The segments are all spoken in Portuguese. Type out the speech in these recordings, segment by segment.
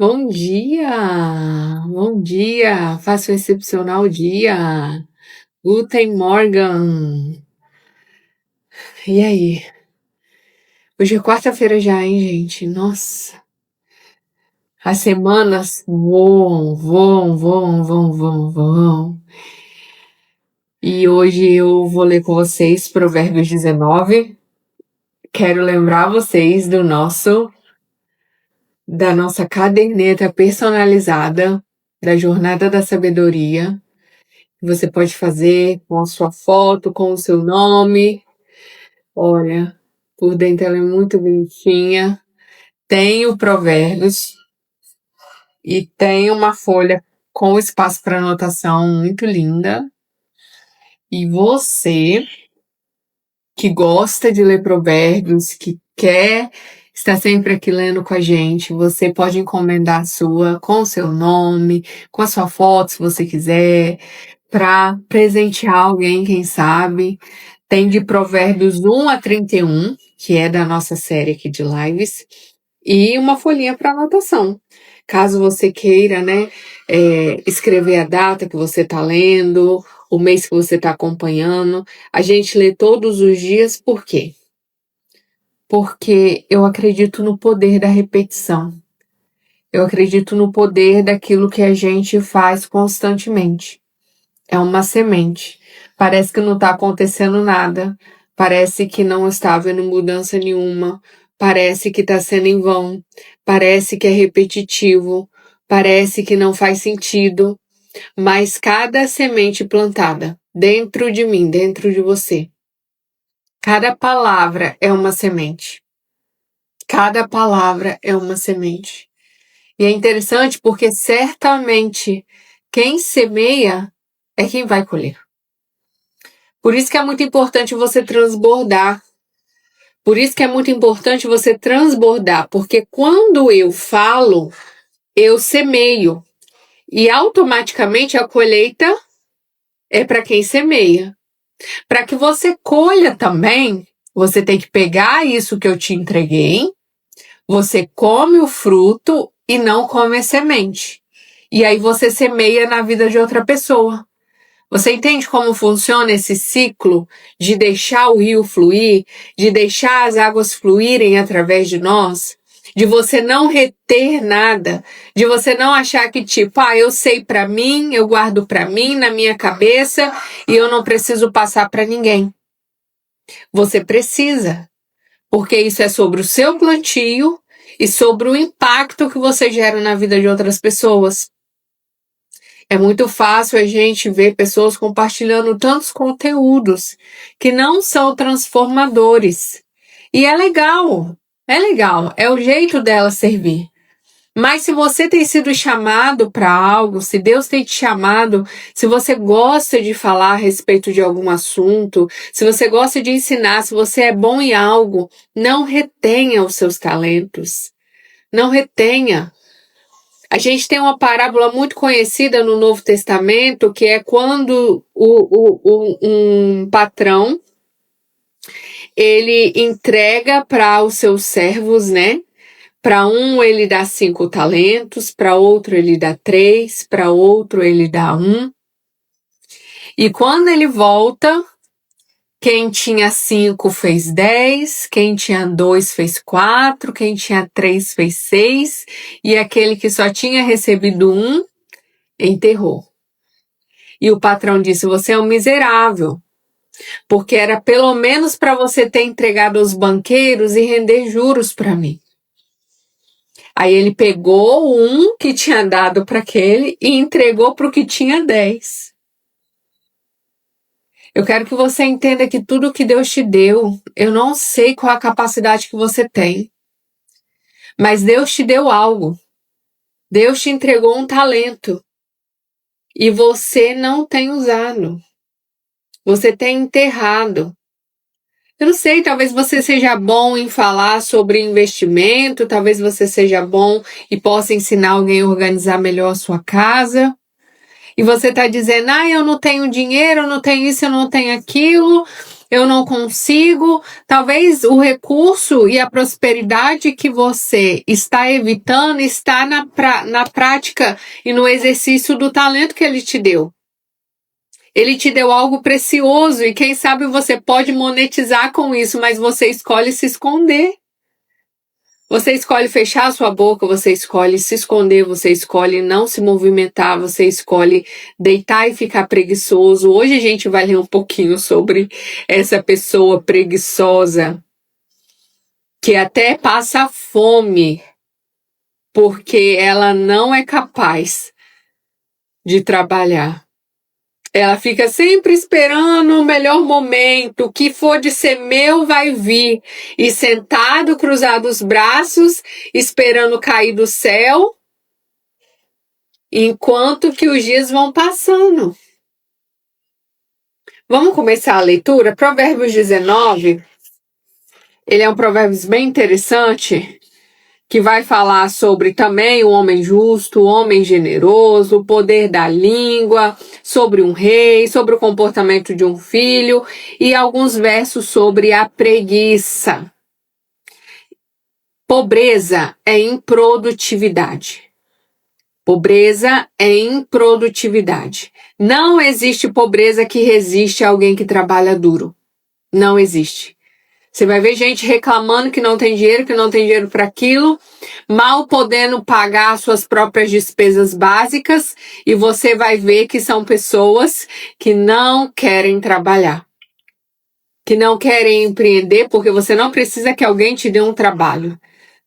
Bom dia! Bom dia! Faça um excepcional dia! Guten Morgen! E aí? Hoje é quarta-feira já, hein, gente? Nossa! As semanas voam. E hoje eu vou ler com vocês Provérbios 19. Quero lembrar vocês da nossa caderneta personalizada da Jornada da Sabedoria. Você pode fazer com a sua foto, com o seu nome. Olha, por dentro ela é muito bonitinha. Tem o Provérbios e tem uma folha com espaço para anotação muito linda. E você que gosta de ler Provérbios, que quer estar sempre aqui lendo com a gente, você pode encomendar a sua com o seu nome, com a sua foto, se você quiser, para presentear alguém, quem sabe. Tem de Provérbios 1 a 31, que é da nossa série aqui de lives, e uma folhinha para anotação. Caso você queira, né, escrever a data que você está lendo, o mês que você está acompanhando. A gente lê todos os dias, por quê? Porque eu acredito no poder da repetição. Eu acredito no poder daquilo que a gente faz constantemente. É uma semente. Parece que não está acontecendo nada. Parece que não está havendo mudança nenhuma. Parece que está sendo em vão. Parece que é repetitivo. Parece que não faz sentido. Mas cada semente plantada dentro de mim, dentro de você, cada palavra é uma semente. Cada palavra é uma semente. E é interessante porque certamente quem semeia é quem vai colher. Por isso que é muito importante você transbordar. Por isso que é muito importante você transbordar, porque quando eu falo, eu semeio. E automaticamente a colheita é para quem semeia. Para que você colha também, você tem que pegar isso que eu te entreguei, você come o fruto e não come a semente. E aí você semeia na vida de outra pessoa. Você entende como funciona esse ciclo de deixar o rio fluir, de deixar as águas fluírem através de nós? De você não reter nada, de você não achar que tipo, eu sei para mim, eu guardo para mim na minha cabeça e eu não preciso passar para ninguém. Você precisa, porque isso é sobre o seu plantio e sobre o impacto que você gera na vida de outras pessoas. É muito fácil a gente ver pessoas compartilhando tantos conteúdos que não são transformadores. E é legal, é o jeito dela servir. Mas se você tem sido chamado para algo, se Deus tem te chamado, se você gosta de falar a respeito de algum assunto, se você gosta de ensinar, se você é bom em algo, não retenha os seus talentos. Não retenha. A gente tem uma parábola muito conhecida no Novo Testamento, que é quando um patrão, ele entrega para os seus servos, né? Para um ele dá 5 talentos, para outro ele dá 3, para outro ele dá 1. E quando ele volta, quem tinha 5 fez 10, quem tinha 2 fez 4, quem tinha 3 fez 6, e aquele que só tinha recebido 1, enterrou. E o patrão disse, você é um miserável, porque era pelo menos para você ter entregado aos banqueiros e render juros para mim. Aí ele pegou um que tinha dado para aquele e entregou para o que tinha 10. Eu quero que você entenda que tudo que Deus te deu, eu não sei qual a capacidade que você tem, mas Deus te deu algo. Deus te entregou um talento e você não tem usado. Você tem enterrado. Eu não sei, talvez você seja bom em falar sobre investimento, talvez você seja bom e possa ensinar alguém a organizar melhor a sua casa. E você está dizendo, eu não tenho dinheiro, eu não tenho isso, eu não tenho aquilo. eu não consigo. Talvez o recurso e a prosperidade que você está evitando está na prática e no exercício do talento que ele te deu. Ele te deu algo precioso e quem sabe você pode monetizar com isso, mas você escolhe se esconder. Você escolhe fechar a sua boca, você escolhe se esconder, você escolhe não se movimentar, você escolhe deitar e ficar preguiçoso. Hoje a gente vai ler um pouquinho sobre essa pessoa preguiçosa que até passa fome porque ela não é capaz de trabalhar. Ela fica sempre esperando o melhor momento, o que for de ser meu vai vir. E sentado, cruzado os braços, esperando cair do céu, enquanto que os dias vão passando. Vamos começar a leitura? Provérbios 19, ele é um provérbio bem interessante, que vai falar sobre também o homem justo, o homem generoso, o poder da língua, sobre um rei, sobre o comportamento de um filho e alguns versos sobre a preguiça. Pobreza é improdutividade. Pobreza é improdutividade. Não existe pobreza que resiste a alguém que trabalha duro. Não existe. Você vai ver gente reclamando que não tem dinheiro para aquilo, mal podendo pagar as suas próprias despesas básicas, e você vai ver que são pessoas que não querem trabalhar, que não querem empreender, porque você não precisa que alguém te dê um trabalho.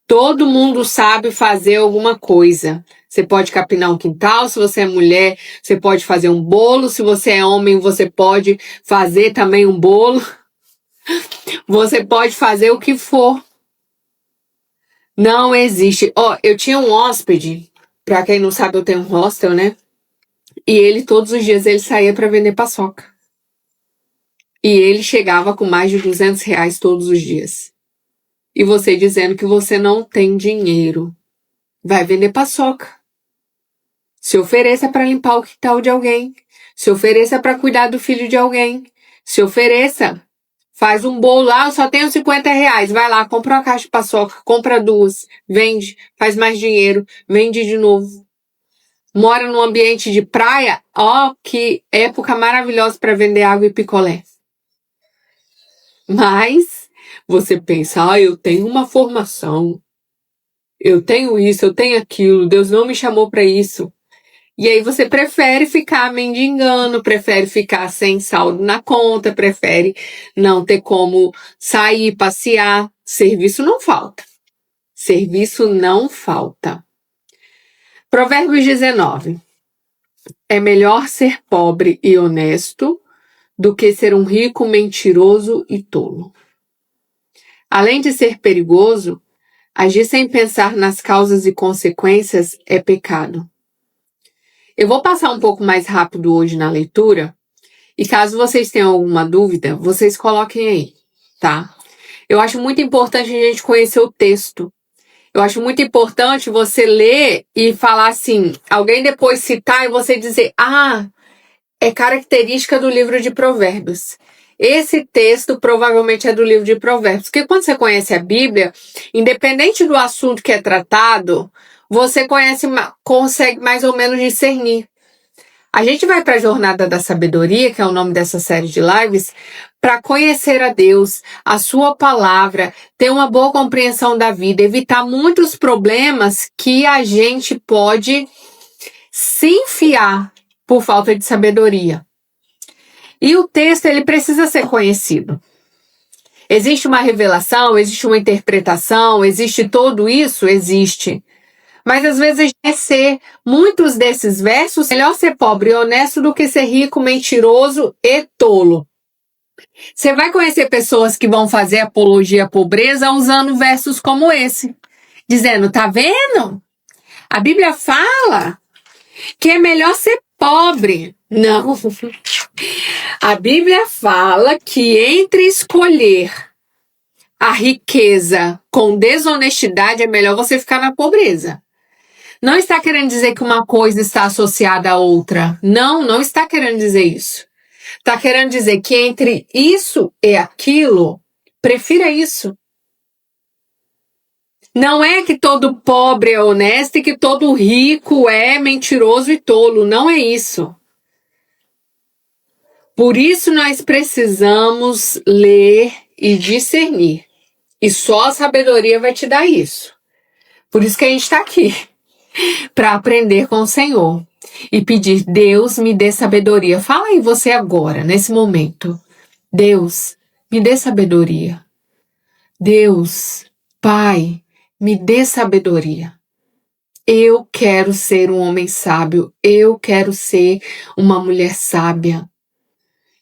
Todo mundo sabe fazer alguma coisa. Você pode capinar um quintal, se você é mulher, você pode fazer um bolo, se você é homem, você pode fazer também um bolo. Você pode fazer o que for. Não existe. Eu tinha um hóspede, pra quem não sabe, eu tenho um hostel, né? E ele, todos os dias, ele saía pra vender paçoca. E ele chegava com mais de R$ 200 todos os dias. E você dizendo que você não tem dinheiro. Vai vender paçoca. Se ofereça pra limpar o quintal de alguém. Se ofereça pra cuidar do filho de alguém. Se ofereça. Faz um bolo lá, eu só tenho R$ 50. Vai lá, compra uma caixa de paçoca, compra 2, vende, faz mais dinheiro, vende de novo. Mora num ambiente de praia, que época maravilhosa para vender água e picolé. Mas você pensa, eu tenho uma formação, eu tenho isso, eu tenho aquilo, Deus não me chamou para isso. E aí você prefere ficar mendigando, prefere ficar sem saldo na conta, prefere não ter como sair, passear. Serviço não falta. Serviço não falta. Provérbios 19. É melhor ser pobre e honesto do que ser um rico mentiroso e tolo. Além de ser perigoso, agir sem pensar nas causas e consequências é pecado. Eu vou passar um pouco mais rápido hoje na leitura, e caso vocês tenham alguma dúvida, vocês coloquem aí, tá? Eu acho muito importante a gente conhecer o texto. Eu acho muito importante você ler e falar assim, alguém depois citar e você dizer, é característica do livro de Provérbios. Esse texto provavelmente é do livro de Provérbios. Porque quando você conhece a Bíblia, independente do assunto que é tratado, você consegue mais ou menos discernir. A gente vai para a Jornada da Sabedoria, que é o nome dessa série de lives, para conhecer a Deus, a sua palavra, ter uma boa compreensão da vida, evitar muitos problemas que a gente pode se enfiar por falta de sabedoria. E o texto, ele precisa ser conhecido. Existe uma revelação, existe uma interpretação, existe tudo isso? Existe. Mas às vezes a gente quer ser muitos desses versos, melhor ser pobre e honesto do que ser rico, mentiroso e tolo. Você vai conhecer pessoas que vão fazer apologia à pobreza usando versos como esse, dizendo, tá vendo? A Bíblia fala que é melhor ser pobre. Não. A Bíblia fala que entre escolher a riqueza com desonestidade é melhor você ficar na pobreza. Não está querendo dizer que uma coisa está associada à outra. Não está querendo dizer isso. Tá querendo dizer que entre isso e aquilo, prefira isso. Não é que todo pobre é honesto e que todo rico é mentiroso e tolo. Não é isso. Por isso nós precisamos ler e discernir. E só a sabedoria vai te dar isso. Por isso que a gente está aqui. Para aprender com o Senhor. E pedir, Deus, me dê sabedoria. Fala aí você agora, nesse momento. Deus, me dê sabedoria. Deus, Pai, me dê sabedoria. Eu quero ser um homem sábio. Eu quero ser uma mulher sábia.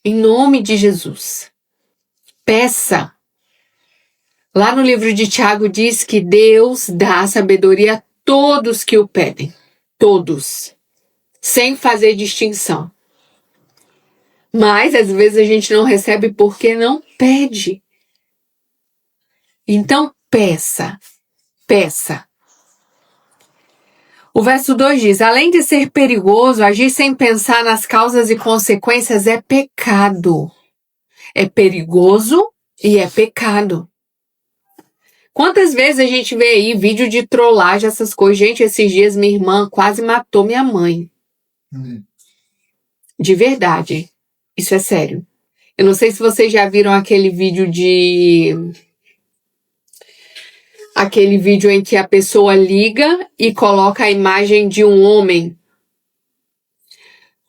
Em nome de Jesus. Peça. Lá no livro de Tiago diz que Deus dá sabedoria a todos que o pedem. Todos. Sem fazer distinção. Mas às vezes a gente não recebe porque não pede. Então peça. Peça. O verso 2 diz, além de ser perigoso, agir sem pensar nas causas e consequências é pecado. É perigoso e é pecado. Quantas vezes a gente vê aí vídeo de trollagem, essas coisas? Gente, esses dias minha irmã quase matou minha mãe. De verdade. Isso é sério. Eu não sei se vocês já viram aquele vídeo em que a pessoa liga e coloca a imagem de um homem.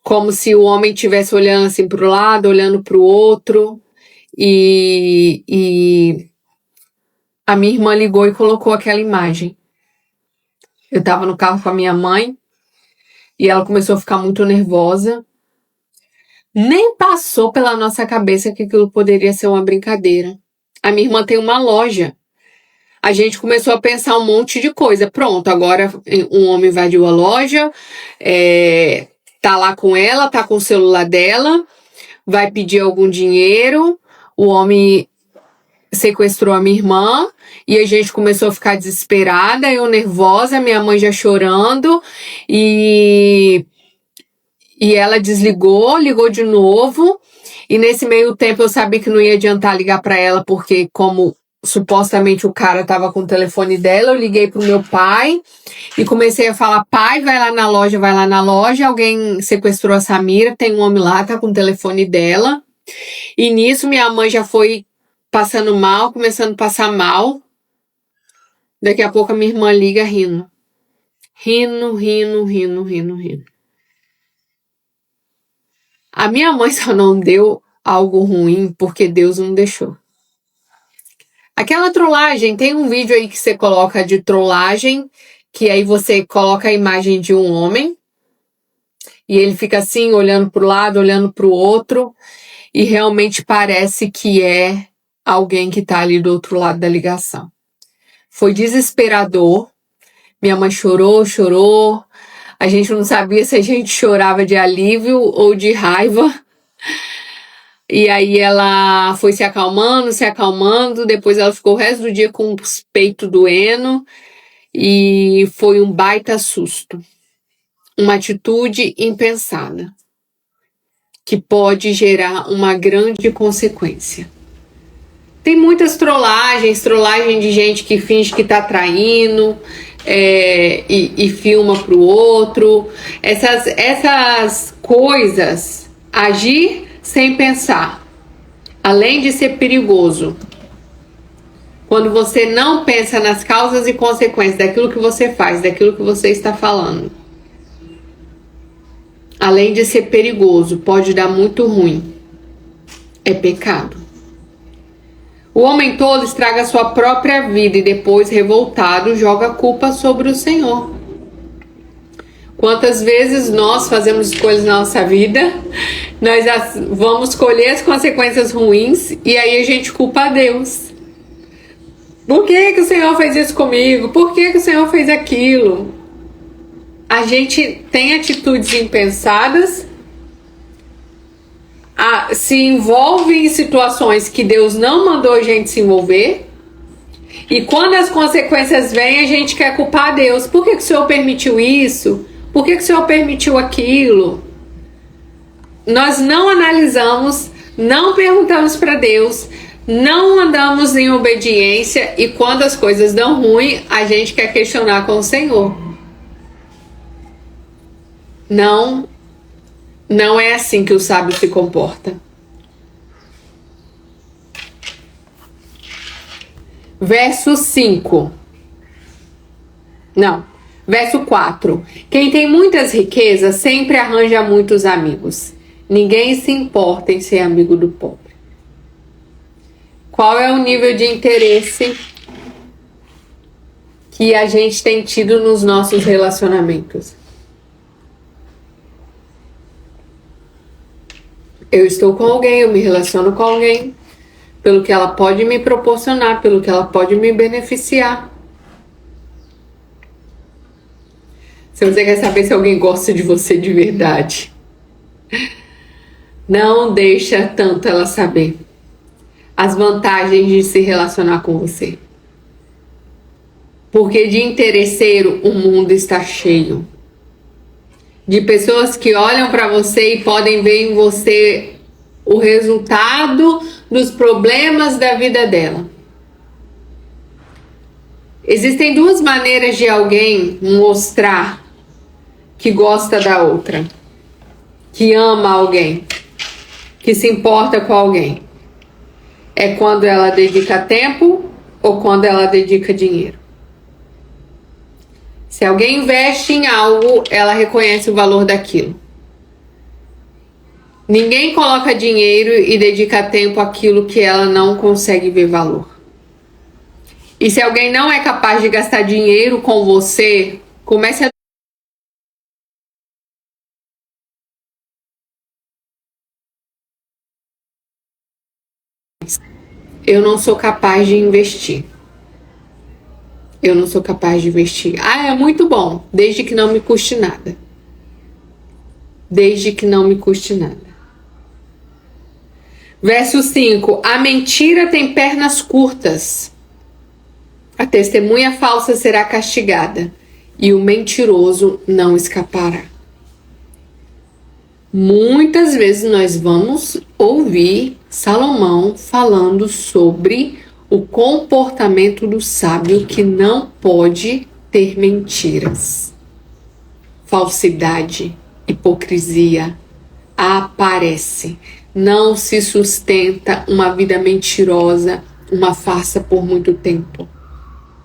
Como se o homem estivesse olhando assim para o lado, olhando para o outro. E a minha irmã ligou e colocou aquela imagem. Eu estava no carro com a minha mãe e ela começou a ficar muito nervosa. Nem passou pela nossa cabeça que aquilo poderia ser uma brincadeira. A minha irmã tem uma loja. A gente começou a pensar um monte de coisa. Pronto, agora um homem invadiu a loja, tá lá com ela, tá com o celular dela, vai pedir algum dinheiro, o homem sequestrou a minha irmã e a gente começou a ficar desesperada, eu nervosa, minha mãe já chorando e ela desligou, ligou de novo e nesse meio tempo eu sabia que não ia adiantar ligar para ela porque como supostamente o cara estava com o telefone dela, eu liguei pro meu pai e comecei a falar, pai, vai lá na loja, alguém sequestrou a Samira, tem um homem lá, tá com o telefone dela. E nisso minha mãe já foi passando mal, começando a passar mal. Daqui a pouco a minha irmã liga rindo. Rindo. A minha mãe só não deu algo ruim porque Deus não deixou. Aquela trollagem, tem um vídeo aí que você coloca de trollagem, que aí você coloca a imagem de um homem, e ele fica assim, olhando para o lado, olhando para o outro, e realmente parece que é alguém que está ali do outro lado da ligação. Foi desesperador, minha mãe chorou, a gente não sabia se a gente chorava de alívio ou de raiva. E aí ela foi se acalmando, depois ela ficou o resto do dia com os peitos doendo e foi um baita susto. Uma atitude impensada, que pode gerar uma grande consequência. Tem muitas trollagens de gente que finge que tá traindo e filma pro outro. Essas coisas, agir sem pensar, além de ser perigoso, quando você não pensa nas causas e consequências daquilo que você faz, daquilo que você está falando, além de ser perigoso, pode dar muito ruim, é pecado. O homem tolo estraga sua própria vida e depois, revoltado, joga a culpa sobre o Senhor. Quantas vezes nós fazemos escolhas na nossa vida, nós vamos colher as consequências ruins e aí a gente culpa a Deus. Por que o Senhor fez isso comigo? Por que o Senhor fez aquilo? A gente tem atitudes impensadas, se envolve em situações que Deus não mandou a gente se envolver, e quando as consequências vêm, a gente quer culpar a Deus. Por que o Senhor permitiu isso? Por que o Senhor permitiu aquilo? nós não analisamos, não perguntamos para Deus, não andamos em obediência e quando as coisas dão ruim, a gente quer questionar com o Senhor. Não, não é assim que o sábio se comporta. Verso 5. Não, verso 4. Quem tem muitas riquezas sempre arranja muitos amigos. Ninguém se importa em ser amigo do pobre. Qual é o nível de interesse que a gente tem tido nos nossos relacionamentos? Eu estou com alguém, eu me relaciono com alguém, pelo que ela pode me proporcionar, pelo que ela pode me beneficiar. Se você quer saber se alguém gosta de você de verdade, não deixa tanto ela saber as vantagens de se relacionar com você. Porque de interesseiro o mundo está cheio. De pessoas que olham para você e podem ver em você o resultado dos problemas da vida dela. Existem duas maneiras de alguém mostrar que gosta da outra, que ama alguém, que se importa com alguém. É quando ela dedica tempo ou quando ela dedica dinheiro. Se alguém investe em algo, ela reconhece o valor daquilo. Ninguém coloca dinheiro e dedica tempo àquilo que ela não consegue ver valor. E se alguém não é capaz de gastar dinheiro com você, comece a eu não sou capaz de investir. Eu não sou capaz de investir. Ah, é muito bom, desde que não me custe nada. Desde que não me custe nada. Verso 5. A mentira tem pernas curtas. A testemunha falsa será castigada e o mentiroso não escapará. Muitas vezes nós vamos ouvir Salomão falando sobre o comportamento do sábio que não pode ter mentiras. Falsidade, hipocrisia aparece. Não se sustenta uma vida mentirosa, uma farsa por muito tempo.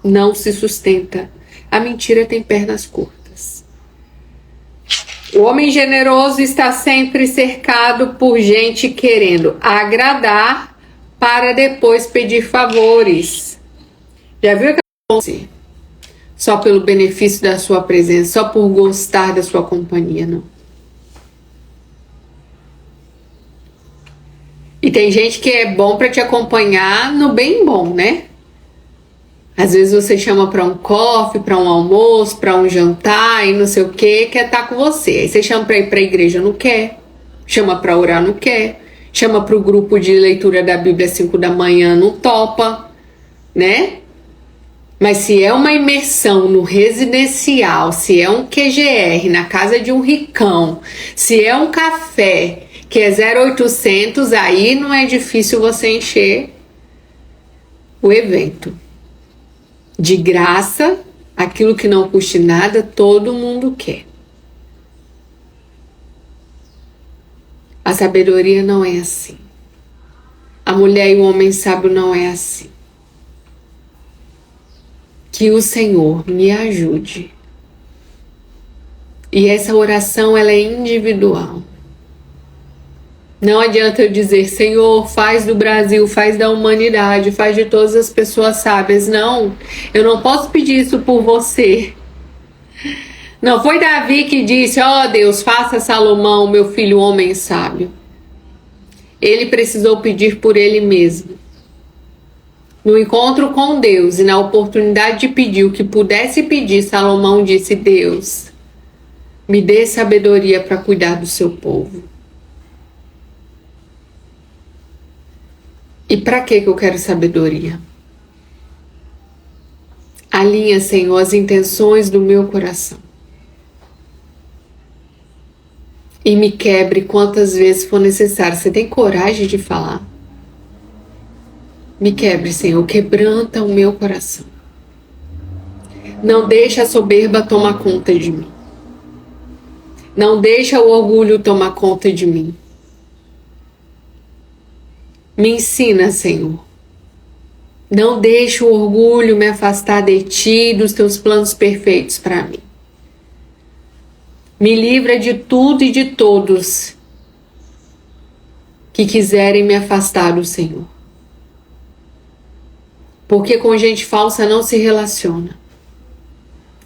Não se sustenta. A mentira tem pernas curtas. O homem generoso está sempre cercado por gente querendo agradar para depois pedir favores. Já viu aquela só pelo benefício da sua presença, só por gostar da sua companhia, não? E tem gente que é bom para te acompanhar no bem bom, né? Às vezes você chama para um coffee, para um almoço, para um jantar e não sei o que, quer estar com você. Aí você chama para ir para a igreja, não quer. Chama para orar, não quer. Chama para o grupo de leitura da Bíblia às 5 da manhã, não topa, né? Mas se é uma imersão no residencial, se é um QGR na casa de um ricão, se é um café que é 0800, aí não é difícil você encher o evento. De graça, aquilo que não custe nada, todo mundo quer. A sabedoria não é assim. A mulher e o homem sábio não é assim. Que o Senhor me ajude. E essa oração, ela é individual. Não adianta eu dizer, Senhor, faz do Brasil, faz da humanidade, faz de todas as pessoas sábias. Não, eu não posso pedir isso por você. Não foi Davi que disse, ó Deus, faça Salomão, meu filho, homem sábio. Ele precisou pedir por ele mesmo. No encontro com Deus e na oportunidade de pedir o que pudesse pedir, Salomão disse, Deus, me dê sabedoria para cuidar do seu povo. E para que eu quero sabedoria? Alinha, Senhor, as intenções do meu coração. e me quebre quantas vezes for necessário. Você tem coragem de falar? Me quebre, Senhor, quebranta o meu coração. Não deixa a soberba tomar conta de mim. Não deixa o orgulho tomar conta de mim. Me ensina, Senhor. Não deixa o orgulho me afastar de Ti e dos Teus planos perfeitos para mim. Me livra de tudo e de todos que quiserem me afastar do Senhor. Porque com gente falsa não se relaciona.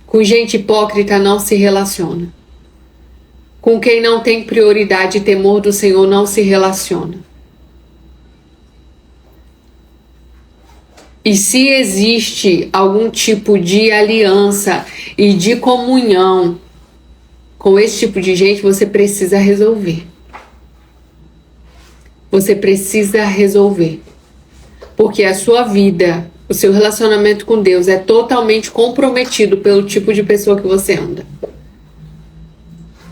Com gente hipócrita não se relaciona. Com quem não tem prioridade e temor do Senhor não se relaciona. E se existe algum tipo de aliança e de comunhão com esse tipo de gente, você precisa resolver. Você precisa resolver. Porque a sua vida, o seu relacionamento com Deus é totalmente comprometido pelo tipo de pessoa que você anda.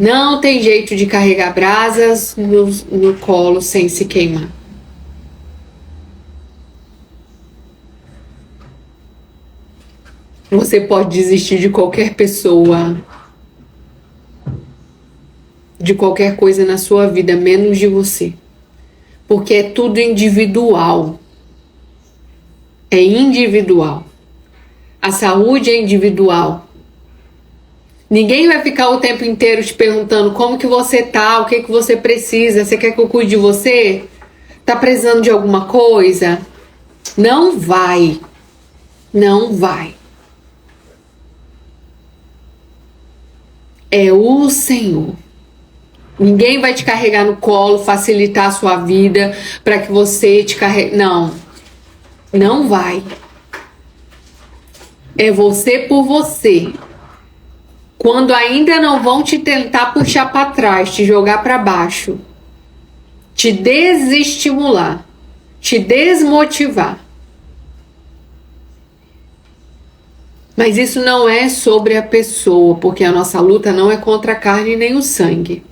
Não tem jeito de carregar brasas no colo sem se queimar. Você pode desistir de qualquer pessoa, de qualquer coisa na sua vida, menos de você. Porque é tudo individual. É individual. A saúde é individual. Ninguém vai ficar o tempo inteiro te perguntando como que você tá, o que que você precisa, você quer que eu cuide de você? Tá precisando de alguma coisa? Não vai. Não vai. É o Senhor. Ninguém vai te carregar no colo, facilitar a sua vida para que você te carregue. Não. Não vai. É você por você. Quando ainda não vão te tentar puxar para trás, te jogar para baixo, te desestimular, te desmotivar. Mas isso não é sobre a pessoa, porque a nossa luta não é contra a carne nem o sangue.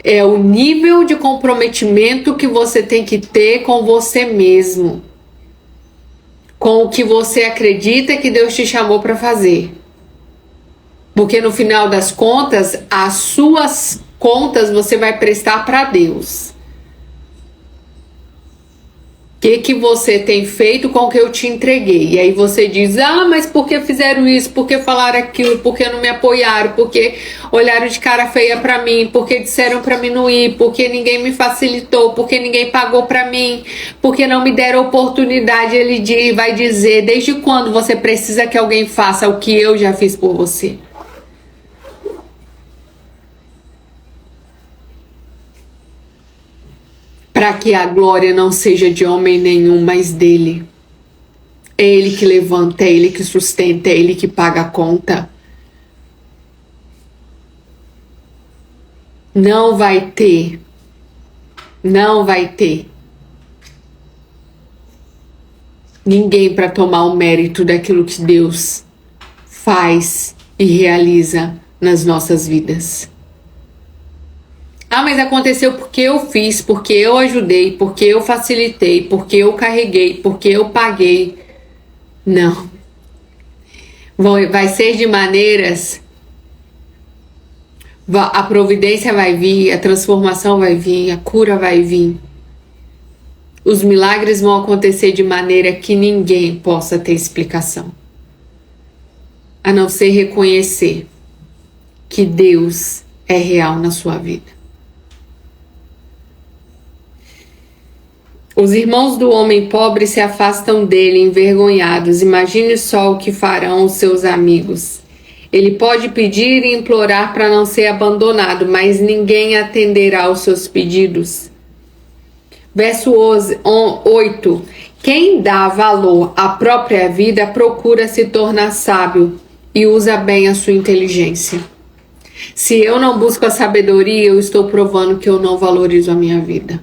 É o nível de comprometimento que você tem que ter com você mesmo. Com o que você acredita que Deus te chamou para fazer. Porque no final das contas, as suas contas você vai prestar para Deus. O que você tem feito com o que eu te entreguei? E aí você diz, mas por que fizeram isso? Por que falaram aquilo? Por que não me apoiaram? Por que olharam de cara feia pra mim? Por que disseram pra mim não ir? Por que ninguém me facilitou? Por que ninguém pagou pra mim? Por que não me deram oportunidade? Ele vai dizer, desde quando você precisa que alguém faça o que eu já fiz por você? Para que a glória não seja de homem nenhum, mas dele. É ele que levanta, é ele que sustenta, é ele que paga a conta. Não vai ter. Não vai ter ninguém para tomar o mérito daquilo que Deus faz e realiza nas nossas vidas. Mas aconteceu porque eu fiz, porque eu ajudei, porque eu facilitei, porque eu carreguei, porque eu paguei. Não. Vai ser de maneiras. A providência vai vir, a transformação vai vir, a cura vai vir. Os milagres vão acontecer de maneira que ninguém possa ter explicação. A não ser reconhecer que Deus é real na sua vida. Os irmãos do homem pobre se afastam dele, envergonhados. Imagine só o que farão os seus amigos. Ele pode pedir e implorar para não ser abandonado, mas ninguém atenderá aos seus pedidos. Verso 8. Quem dá valor à própria vida procura se tornar sábio e usa bem a sua inteligência. Se eu não busco a sabedoria, eu estou provando que eu não valorizo a minha vida.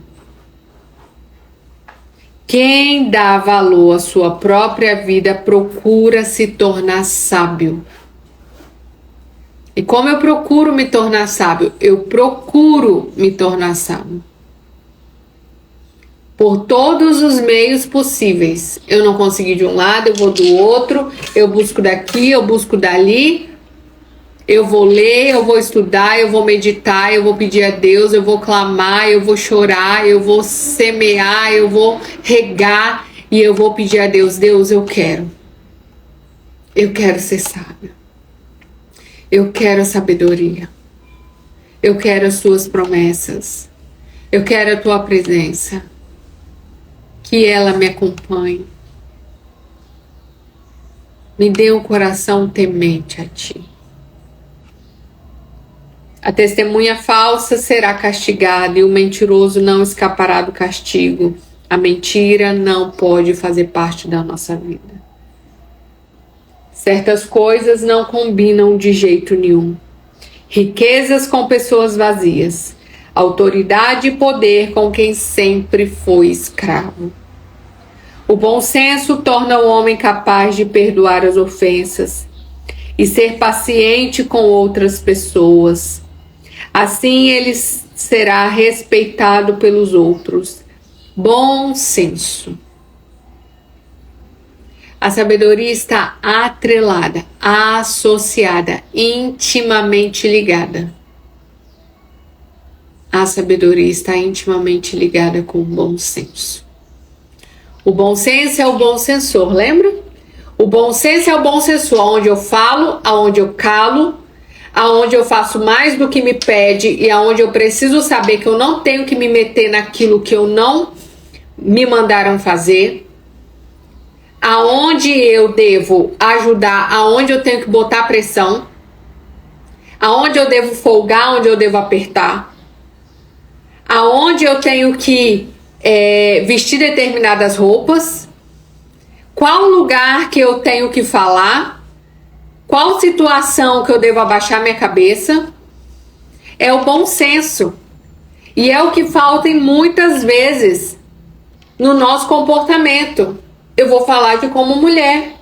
Quem dá valor à sua própria vida procura se tornar sábio. E como eu procuro me tornar sábio? Eu procuro me tornar sábio por todos os meios possíveis. Eu não consegui de um lado, eu vou do outro, eu busco daqui, eu busco dali, eu vou ler, eu vou estudar, eu vou meditar, eu vou pedir a Deus, eu vou clamar, eu vou chorar, eu vou semear, eu vou regar e eu vou pedir a Deus, Deus, eu quero ser sábio, eu quero a sabedoria, eu quero as tuas promessas, eu quero a tua presença, que ela me acompanhe. Me dê um coração temente a ti. A testemunha falsa será castigada e o mentiroso não escapará do castigo. A mentira não pode fazer parte da nossa vida. Certas coisas não combinam de jeito nenhum. Riquezas com pessoas vazias. Autoridade e poder com quem sempre foi escravo. O bom senso torna o homem capaz de perdoar as ofensas e ser paciente com outras pessoas. Assim ele será respeitado pelos outros. Bom senso. A sabedoria está atrelada, associada, intimamente ligada. A sabedoria está intimamente ligada com o bom senso. O bom senso é o bom sensor, lembra? O bom senso é o bom sensor, onde eu falo, aonde eu calo, aonde eu faço mais do que me pede e aonde eu preciso saber que eu não tenho que me meter naquilo que eu não me mandaram fazer, aonde eu devo ajudar, aonde eu tenho que botar pressão, aonde eu devo folgar, aonde eu devo apertar, aonde eu tenho que vestir determinadas roupas, qual lugar que eu tenho que falar, qual situação que eu devo abaixar minha cabeça. É o bom senso. E é o que falta muitas vezes no nosso comportamento. Eu vou falar de como mulher.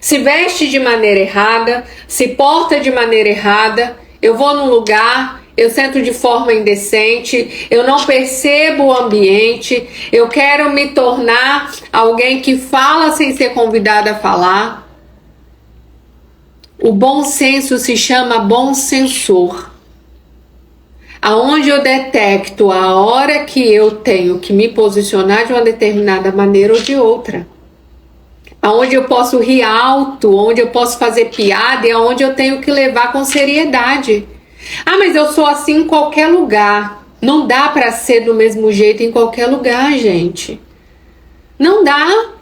Se veste de maneira errada, se porta de maneira errada, eu vou num lugar, eu sento de forma indecente, eu não percebo o ambiente, eu quero me tornar alguém que fala sem ser convidada a falar. O bom senso se chama bom sensor. Aonde eu detecto a hora que eu tenho que me posicionar de uma determinada maneira ou de outra. Aonde eu posso rir alto, onde eu posso fazer piada e aonde eu tenho que levar com seriedade. Ah, mas eu sou assim em qualquer lugar. Não dá para ser do mesmo jeito em qualquer lugar, gente. Não dá.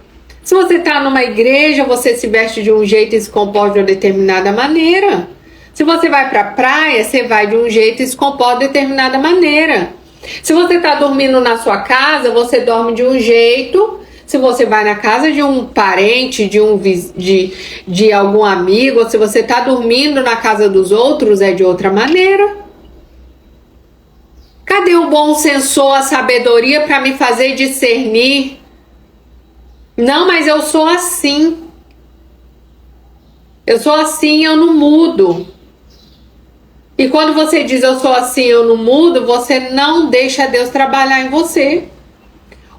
Se você está numa igreja, você se veste de um jeito e se comporta de uma determinada maneira. Se você vai para a praia, você vai de um jeito e se comporta de determinada maneira. Se você está dormindo na sua casa, você dorme de um jeito. Se você vai na casa de um parente, de algum amigo, ou se você está dormindo na casa dos outros, é de outra maneira. Cadê o bom sensor, a sabedoria para me fazer discernir? Não, mas eu sou assim. Eu sou assim, eu não mudo. E quando você diz eu sou assim, eu não mudo, você não deixa Deus trabalhar em você.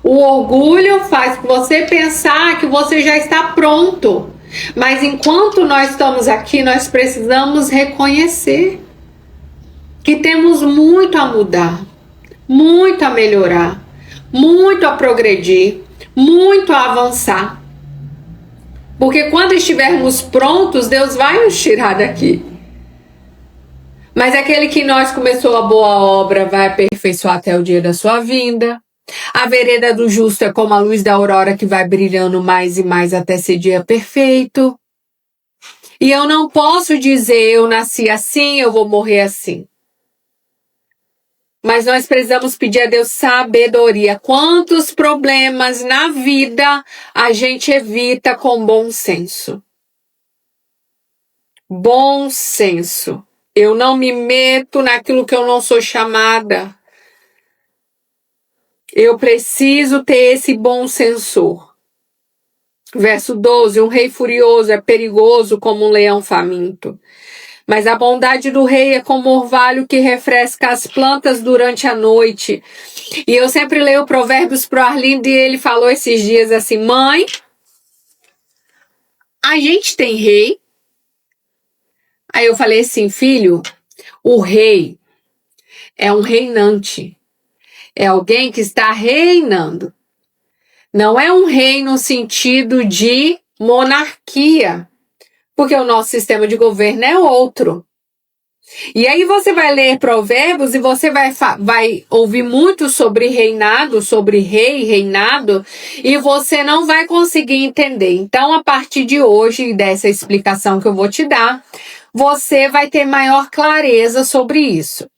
O orgulho faz você pensar que você já está pronto. Mas enquanto nós estamos aqui, nós precisamos reconhecer que temos muito a mudar, muito a melhorar, muito a progredir, muito a avançar. Porque quando estivermos prontos, Deus vai nos tirar daqui. Mas aquele que nós começou a boa obra vai aperfeiçoar até o dia da sua vinda. A vereda do justo é como a luz da aurora que vai brilhando mais e mais até ser dia perfeito. E eu não posso dizer eu nasci assim, eu vou morrer assim. Mas nós precisamos pedir a Deus sabedoria. Quantos problemas na vida a gente evita com bom senso? Bom senso. Eu não me meto naquilo que eu não sou chamada. Eu preciso ter esse bom sensor. Verso 12, um rei furioso é perigoso como um leão faminto. Mas a bondade do rei é como orvalho que refresca as plantas durante a noite. E eu sempre leio Provérbios pro Arlindo e ele falou esses dias assim: mãe, a gente tem rei? Aí eu falei assim: filho, o rei é um reinante. É alguém que está reinando. Não é um rei no sentido de monarquia, porque o nosso sistema de governo é outro. E aí você vai ler Provérbios e você vai ouvir muito sobre reinado, sobre rei, reinado, e você não vai conseguir entender. Então, a partir de hoje, dessa explicação que eu vou te dar, você vai ter maior clareza sobre isso.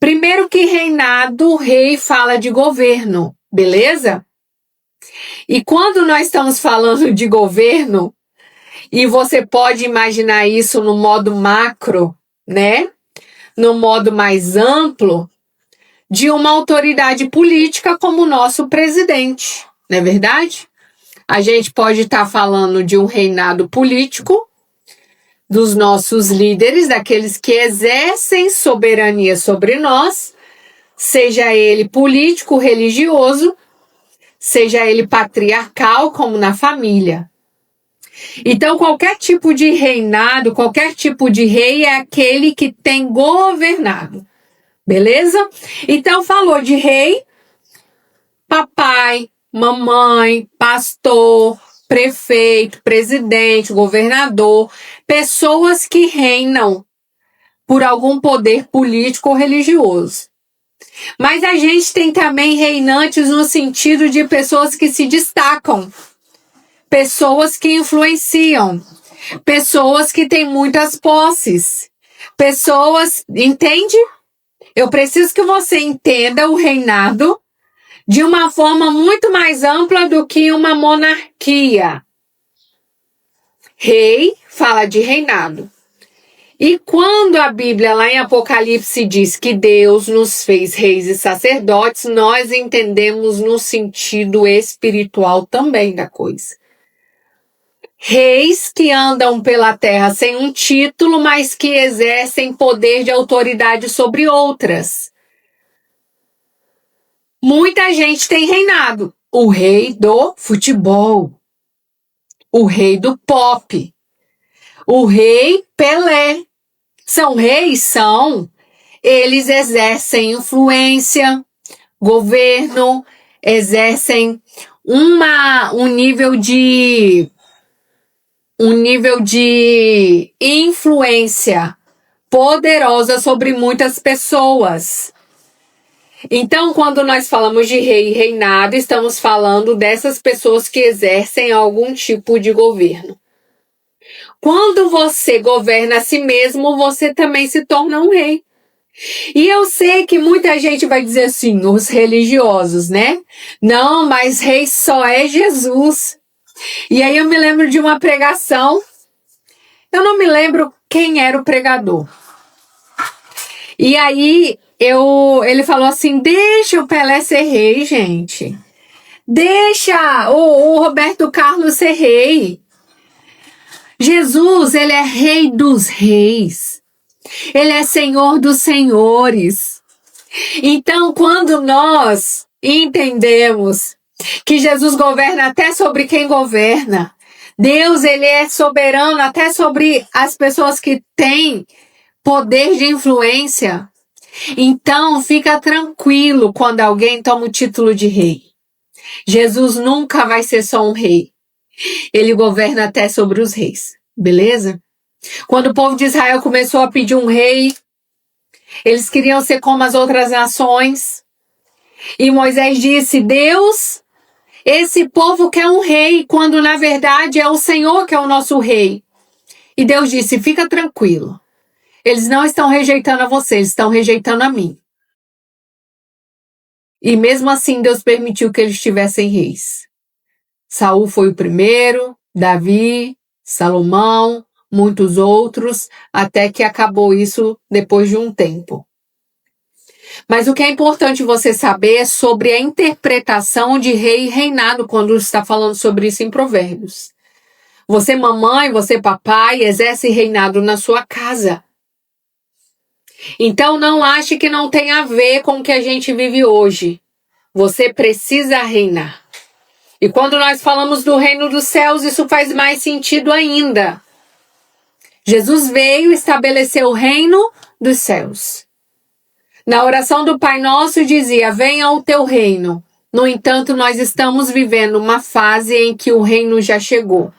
Primeiro que reinado, o rei fala de governo, beleza? E quando nós estamos falando de governo, e você pode imaginar isso no modo macro, né? No modo mais amplo, de uma autoridade política como o nosso presidente, não é verdade? A gente pode estar falando de um reinado político, dos nossos líderes, daqueles que exercem soberania sobre nós, seja ele político, religioso, seja ele patriarcal, como na família. Então, qualquer tipo de reinado, qualquer tipo de rei é aquele que tem governado. Beleza? Então, falou de rei, papai, mamãe, pastor, prefeito, presidente, governador, pessoas que reinam por algum poder político ou religioso. Mas a gente tem também reinantes no sentido de pessoas que se destacam, pessoas que influenciam, pessoas que têm muitas posses, pessoas, entende? Eu preciso que você entenda o reinado de uma forma muito mais ampla do que uma monarquia. Rei fala de reinado. E quando a Bíblia, lá em Apocalipse, diz que Deus nos fez reis e sacerdotes, nós entendemos no sentido espiritual também da coisa. Reis que andam pela terra sem um título, mas que exercem poder de autoridade sobre outras. Muita gente tem reinado. O rei do futebol, o rei do pop, o rei Pelé. São reis? São. Eles exercem influência, governo, exercem um nível de influência poderosa sobre muitas pessoas. Então, quando nós falamos de rei e reinado, estamos falando dessas pessoas que exercem algum tipo de governo. Quando você governa a si mesmo, você também se torna um rei. E eu sei que muita gente vai dizer assim, os religiosos, né? Não, mas rei só é Jesus. E aí eu me lembro de uma pregação, eu não me lembro quem era o pregador. E aí ele falou assim, deixa o Pelé ser rei, gente. Deixa o Roberto Carlos ser rei. Jesus, ele é rei dos reis. Ele é senhor dos senhores. Então, quando nós entendemos que Jesus governa até sobre quem governa, Deus, ele é soberano até sobre as pessoas que têm poder de influência. Então, fica tranquilo quando alguém toma o título de rei. Jesus nunca vai ser só um rei. Ele governa até sobre os reis, beleza? Quando o povo de Israel começou a pedir um rei, eles queriam ser como as outras nações. E Moisés disse, Deus, esse povo quer um rei, quando na verdade é o Senhor que é o nosso rei. E Deus disse, fica tranquilo. Eles não estão rejeitando a você, eles estão rejeitando a mim. E mesmo assim Deus permitiu que eles tivessem reis. Saul foi o primeiro, Davi, Salomão, muitos outros, até que acabou isso depois de um tempo. Mas o que é importante você saber é sobre a interpretação de rei e reinado quando está falando sobre isso em Provérbios. Você, mamãe, você, papai, exerce reinado na sua casa. Então não ache que não tem a ver com o que a gente vive hoje. Você precisa reinar. E quando nós falamos do reino dos céus, isso faz mais sentido ainda. Jesus veio estabelecer o reino dos céus. Na oração do Pai Nosso dizia: venha o teu reino. No entanto, nós estamos vivendo uma fase em que o reino já chegou.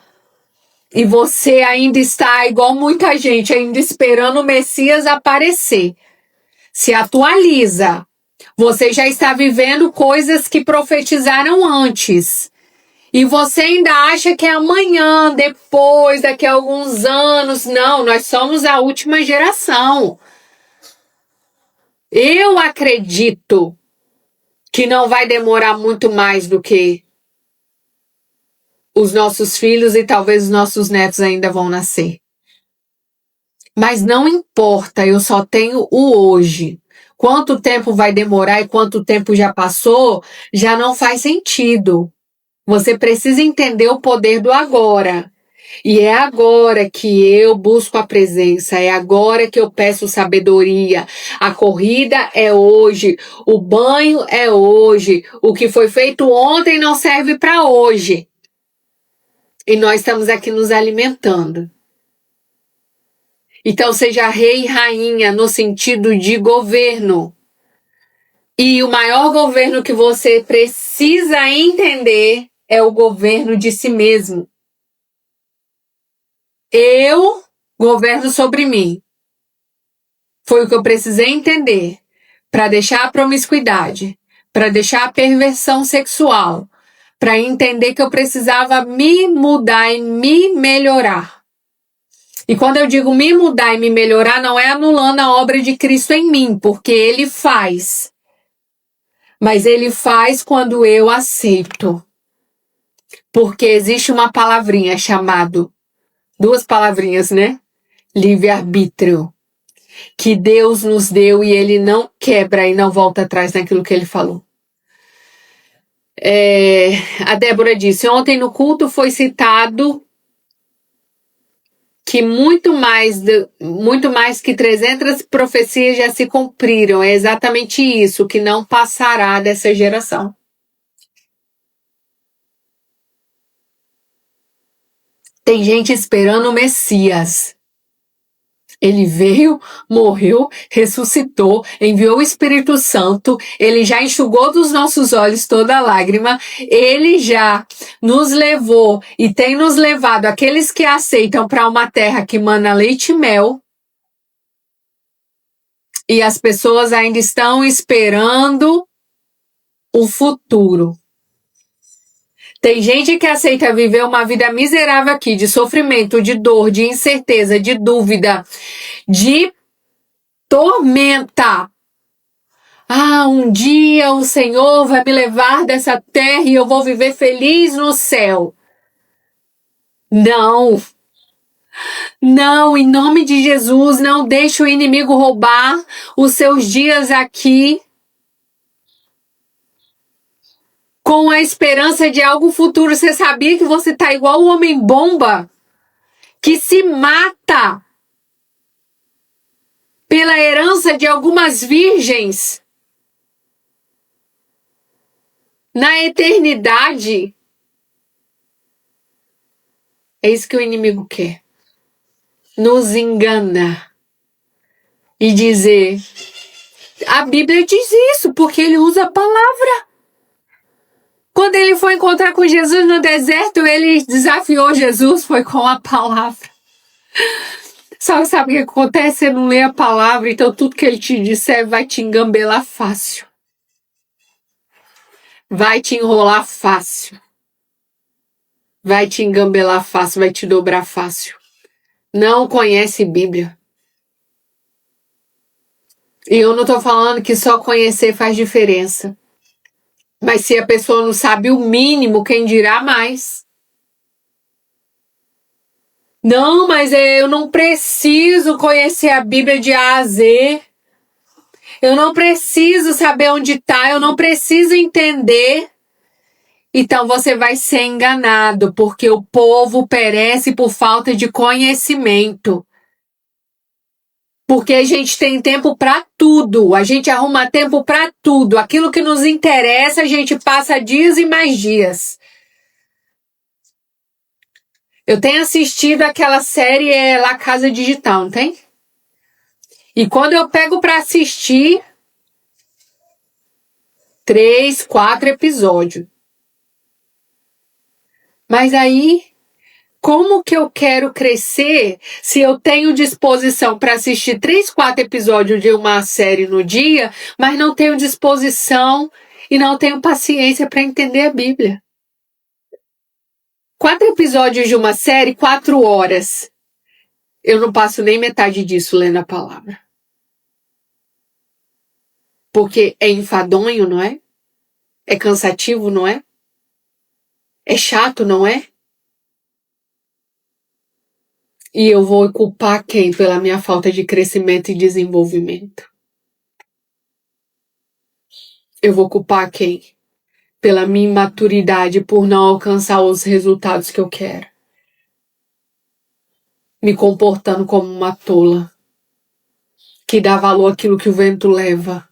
E você ainda está, igual muita gente, ainda esperando o Messias aparecer. Se atualiza. Você já está vivendo coisas que profetizaram antes. E você ainda acha que é amanhã, depois, daqui a alguns anos. Não, nós somos a última geração. Eu acredito que não vai demorar muito mais do que os nossos filhos e talvez os nossos netos ainda vão nascer. Mas não importa, eu só tenho o hoje. Quanto tempo vai demorar e quanto tempo já passou, já não faz sentido. Você precisa entender o poder do agora. E é agora que eu busco a presença, é agora que eu peço sabedoria. A corrida é hoje, o banho é hoje, o que foi feito ontem não serve para hoje. E nós estamos aqui nos alimentando. Então seja rei e rainha no sentido de governo. E o maior governo que você precisa entender é o governo de si mesmo. Eu governo sobre mim. Foi o que eu precisei entender para deixar a promiscuidade, para deixar a perversão sexual, para entender que eu precisava me mudar e me melhorar. E quando eu digo me mudar e me melhorar, não é anulando a obra de Cristo em mim, porque Ele faz. Mas Ele faz quando eu aceito. Porque existe uma palavrinha chamada, duas palavrinhas, né? Livre-arbítrio. Que Deus nos deu e Ele não quebra e não volta atrás naquilo que Ele falou. A Débora disse, ontem no culto foi citado que muito mais que 300 profecias já se cumpriram. É exatamente isso, que não passará dessa geração. Tem gente esperando o Messias. Ele veio, morreu, ressuscitou, enviou o Espírito Santo, ele já enxugou dos nossos olhos toda lágrima, ele já nos levou e tem nos levado aqueles que aceitam para uma terra que mana leite e mel. E as pessoas ainda estão esperando o futuro. Tem gente que aceita viver uma vida miserável aqui, de sofrimento, de dor, de incerteza, de dúvida, de tormenta. Ah, um dia o Senhor vai me levar dessa terra e eu vou viver feliz no céu. Não. Não, em nome de Jesus, não deixe o inimigo roubar os seus dias aqui com a esperança de algo futuro. Você sabia que você tá igual o homem-bomba que se mata pela herança de algumas virgens na eternidade? É isso que o inimigo quer. Nos engana e dizer, a Bíblia diz isso, porque ele usa a palavra. Quando ele foi encontrar com Jesus no deserto, ele desafiou Jesus, foi com a palavra. Só que sabe o que acontece? Você não lê a palavra, então tudo que ele te disser vai te engambelar fácil. Vai te enrolar fácil. Vai te engambelar fácil, vai te dobrar fácil. Não conhece Bíblia. E eu não tô falando que só conhecer faz diferença. Mas se a pessoa não sabe o mínimo, quem dirá mais? Não, mas eu não preciso conhecer a Bíblia de A a Z. Eu não preciso saber onde está, eu não preciso entender. Então você vai ser enganado, porque o povo perece por falta de conhecimento. Porque a gente tem tempo para tudo, a gente arruma tempo para tudo. Aquilo que nos interessa, a gente passa dias e mais dias. Eu tenho assistido aquela série La Casa Digital, não tem? E quando eu pego para assistir 3, 4 episódios. Mas aí, como que eu quero crescer se eu tenho disposição para assistir 3, 4 episódios de uma série no dia, mas não tenho disposição e não tenho paciência para entender a Bíblia? 4 episódios de uma série, 4 horas. Eu não passo nem metade disso lendo a palavra. Porque é enfadonho, não é? É cansativo, não é? É chato, não é? E eu vou culpar quem pela minha falta de crescimento e desenvolvimento? Eu vou culpar quem pela minha imaturidade, por não alcançar os resultados que eu quero? Me comportando como uma tola, que dá valor àquilo que o vento leva.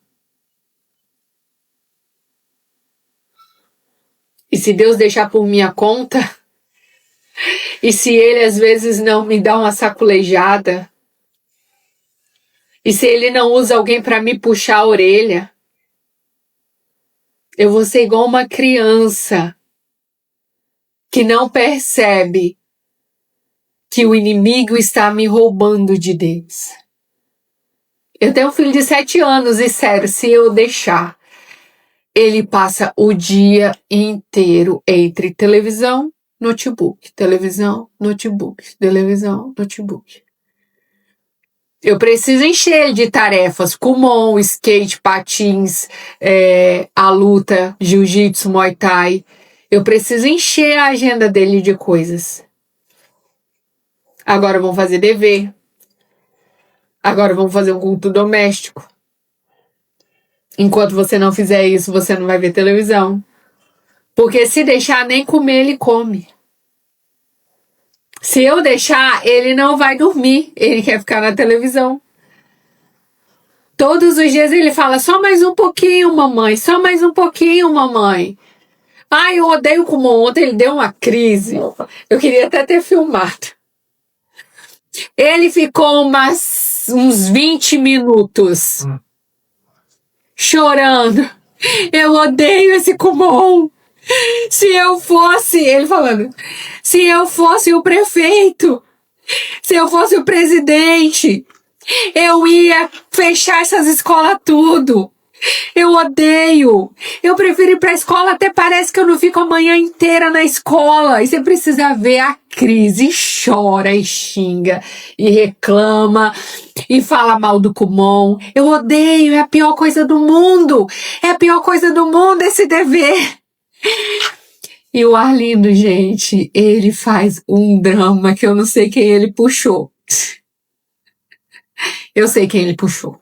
E se Deus deixar por minha conta, e se Ele às vezes não me dá uma saculejada, e se Ele não usa alguém para me puxar a orelha, eu vou ser igual uma criança que não percebe que o inimigo está me roubando de Deus. Eu tenho um filho de 7 anos e, sério, se eu deixar, ele passa o dia inteiro entre televisão, notebook, televisão, notebook, televisão, notebook. Eu preciso encher ele de tarefas, Kumon, skate, patins, a luta, jiu-jitsu, muay thai. Eu preciso encher a agenda dele de coisas. Agora vamos fazer dever. Agora vamos fazer um culto doméstico. Enquanto você não fizer isso, você não vai ver televisão. Porque se deixar nem comer, ele come. Se eu deixar, ele não vai dormir. Ele quer ficar na televisão. Todos os dias ele fala, só mais um pouquinho, mamãe. Só mais um pouquinho, mamãe. Ai, eu odeio como ontem ele deu uma crise. Eu queria até ter filmado. Ele ficou uns 20 minutos chorando. Eu odeio esse Kumon. Se eu fosse, ele falando, se eu fosse o prefeito, se eu fosse o presidente, eu ia fechar essas escolas tudo. Eu odeio. Eu prefiro ir pra escola, até parece que eu não fico a manhã inteira na escola. E você precisa ver a crise, e chora, e xinga, e reclama, e fala mal do Kumon. Eu odeio, é a pior coisa do mundo. É a pior coisa do mundo esse dever. E o Arlindo, gente, ele faz um drama que eu não sei quem ele puxou. Eu sei quem ele puxou.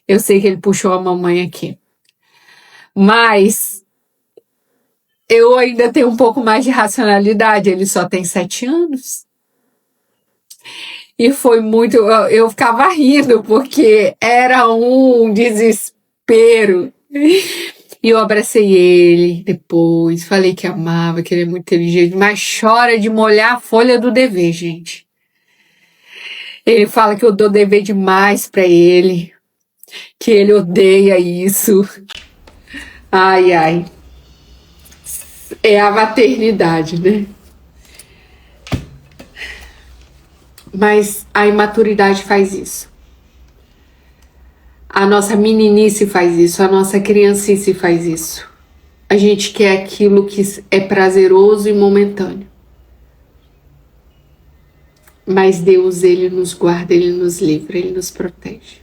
Eu sei que ele puxou a mamãe aqui. Mas eu ainda tenho um pouco mais de racionalidade. Ele só tem 7 anos. E foi muito... Eu ficava rindo, porque era um desespero. E eu abracei ele depois. Falei que amava, que ele é muito inteligente. Mas chora de molhar a folha do dever, gente. Ele fala que eu dou dever demais pra ele. Que ele odeia isso. Ai, ai. É a maternidade, né? Mas a imaturidade faz isso. A nossa meninice faz isso. A nossa criancice faz isso. A gente quer aquilo que é prazeroso e momentâneo. Mas Deus, Ele nos guarda, Ele nos livra, Ele nos protege.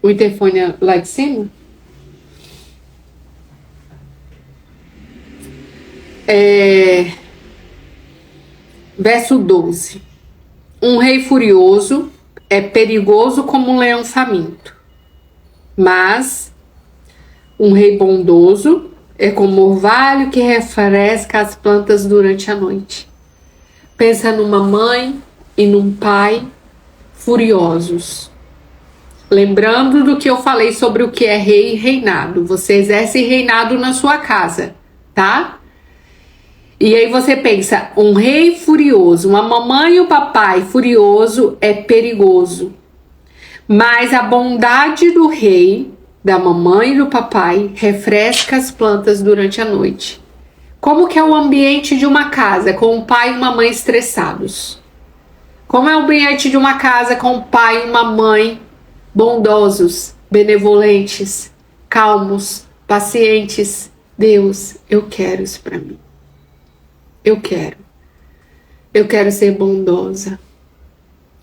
O interfone é lá de cima? Verso 12. Um rei furioso é perigoso como um leão faminto, mas um rei bondoso é como o orvalho que refresca as plantas durante a noite. Pensa numa mãe e num pai furiosos. Lembrando do que eu falei sobre o que é rei e reinado. Você exerce reinado na sua casa, tá? E aí você pensa, um rei furioso, uma mamãe e um papai furioso é perigoso. Mas a bondade do rei, da mamãe e do papai, refresca as plantas durante a noite. Como que é o ambiente de uma casa com um pai e uma mãe estressados? Como é o ambiente de uma casa com um pai e uma mãe bondosos, benevolentes, calmos, pacientes? Deus, eu quero isso para mim. Eu quero. Eu quero ser bondosa.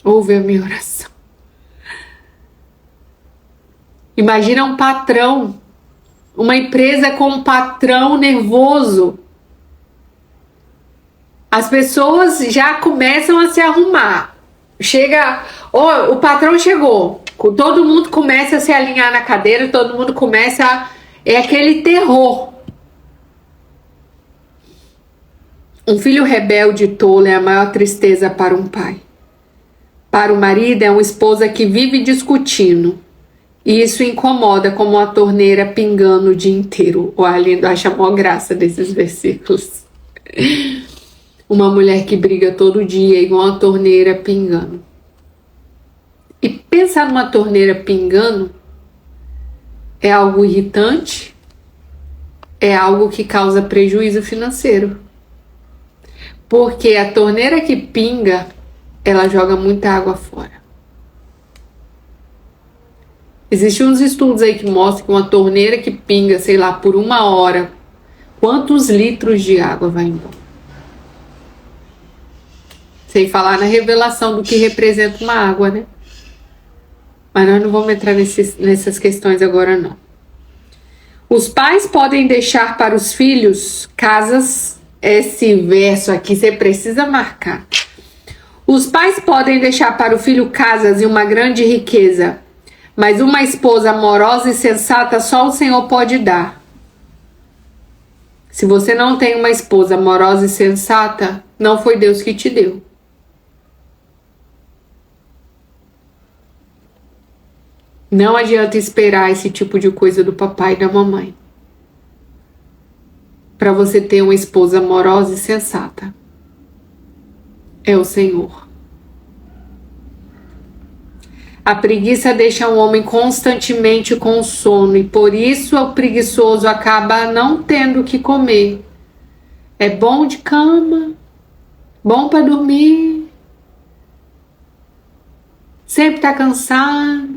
Ouve a minha oração. Imagina um patrão, uma empresa com um patrão nervoso. As pessoas já começam a se arrumar. Chega, o patrão chegou. Todo mundo começa a se alinhar na cadeira, todo mundo começa é aquele terror. Um filho rebelde e tolo é a maior tristeza para um pai. Para o marido é uma esposa que vive discutindo. E isso incomoda como uma torneira pingando o dia inteiro. O Arlindo acha a maior graça desses versículos. Uma mulher que briga todo dia igual uma torneira pingando. E pensar numa torneira pingando é algo irritante, é algo que causa prejuízo financeiro. Porque a torneira que pinga, ela joga muita água fora. Existem uns estudos aí que mostram que uma torneira que pinga, sei lá, por 1 hora, quantos litros de água vai embora? Sem falar na revelação do que representa uma água, né? Mas nós não vamos entrar nessas questões agora, não. Os pais podem deixar para os filhos casas. Esse verso aqui você precisa marcar. Os pais podem deixar para o filho casas e uma grande riqueza, mas uma esposa amorosa e sensata só o Senhor pode dar. Se você não tem uma esposa amorosa e sensata, não foi Deus que te deu. Não adianta esperar esse tipo de coisa do papai e da mamãe. Para você ter uma esposa amorosa e sensata. É o Senhor. A preguiça deixa o homem constantemente com sono e por isso o preguiçoso acaba não tendo o que comer. É bom de cama, bom para dormir, sempre tá cansado.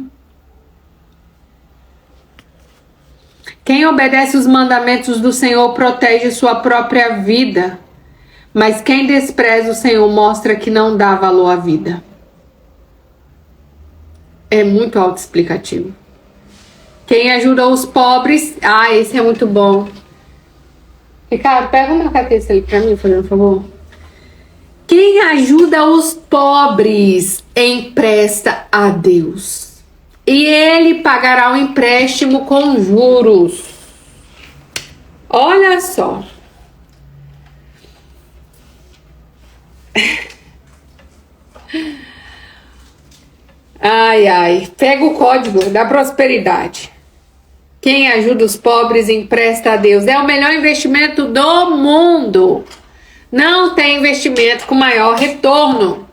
Quem obedece os mandamentos do Senhor protege sua própria vida, mas quem despreza o Senhor mostra que não dá valor à vida. É muito autoexplicativo. Quem ajuda os pobres... Ah, esse é muito bom. Ricardo, pega uma cabeça ali pra mim, por favor. Quem ajuda os pobres empresta a Deus. E ele pagará o empréstimo com juros. Olha só. Ai, ai. Pega o código da prosperidade. Quem ajuda os pobres empresta a Deus. É o melhor investimento do mundo. Não tem investimento com maior retorno.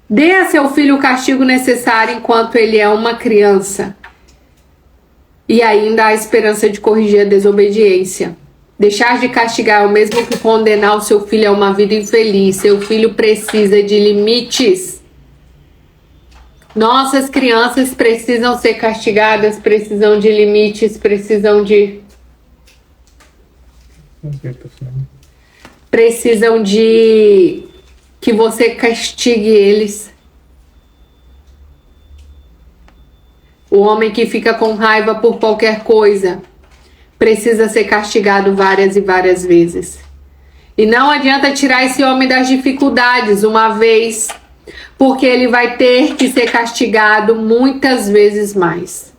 Dê a seu filho o castigo necessário enquanto ele é uma criança. E ainda há esperança de corrigir a desobediência. Deixar de castigar é o mesmo que condenar o seu filho a uma vida infeliz. Seu filho precisa de limites. Nossas crianças precisam ser castigadas, precisam de limites, precisam de que você castigue eles. O homem que fica com raiva por qualquer coisa precisa ser castigado várias e várias vezes. E não adianta tirar esse homem das dificuldades uma vez, porque ele vai ter que ser castigado muitas vezes mais.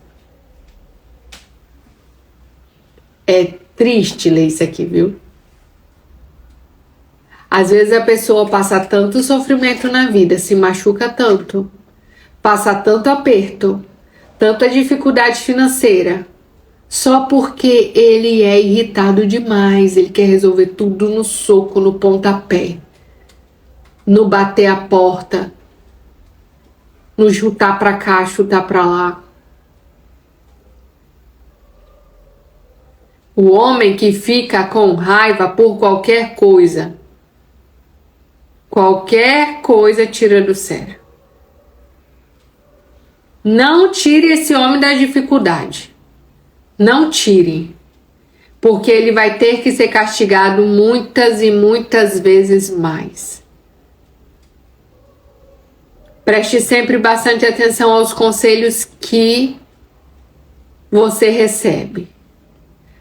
É triste ler isso aqui, viu? Às vezes a pessoa passa tanto sofrimento na vida, se machuca tanto, passa tanto aperto, tanta dificuldade financeira, só porque ele é irritado demais, ele quer resolver tudo no soco, no pontapé, no bater a porta, no chutar pra cá, chutar pra lá. O homem que fica com raiva por qualquer coisa tira do sério. Não tire esse homem da dificuldade. Não tire. Porque ele vai ter que ser castigado muitas e muitas vezes mais. Preste sempre bastante atenção aos conselhos que você recebe.